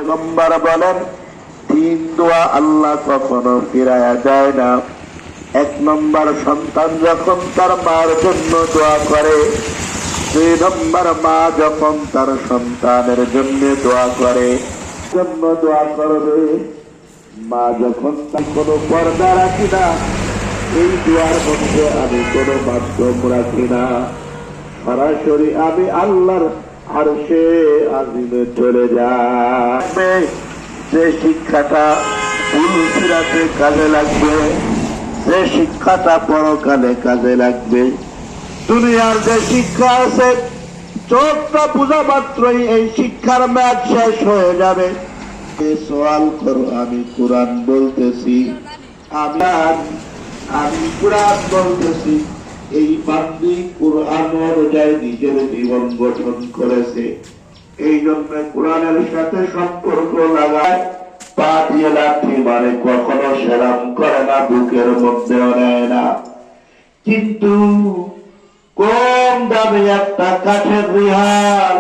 পয়গম্বর বলেন, তিন দোয়া আল্লাহ কখনো ফিরায়া দেয় না। এক নম্বর, সন্তান যখন তার মার জন্য দোয়া করে। দুই নম্বর, মা যখন তার সন্তানের জন্য দোয়া করে। জন্য দোয়া করবে। মা যখন তার কোনো পর্দা রাখি না, এই দোয়ার মধ্যে আমি কোনো মাধ্যম রাখি না, সরাসরি আমি আল্লাহর আরশে আজিমে চলে যাবে। যে শিক্ষাটা পুলসিরাতে কাজে লাগবে, যে শিক্ষাটা পরকালে কাজে লাগবে। দুনিয়ার যে শিক্ষা আছে, চোখটা পূজা মাত্রই এই শিক্ষার মেয়াদ শেষ হয়ে যাবে। সওয়াল করো, আমি কোরআন বলতেছি, আমি কোরআন বলতেছি। এই বান্দি কোরআন অনুযায়ী নিজের জীবন গঠন করেছে। এই জন্য কোরআনের সাথে সম্পর্ক লাগায়। পা দিয়ে লাঠি মারে, কখনো সেলাম করে না, বুকের মধ্যেও নেয় না। কিন্তু কম দামে একটা কাঠের বিহার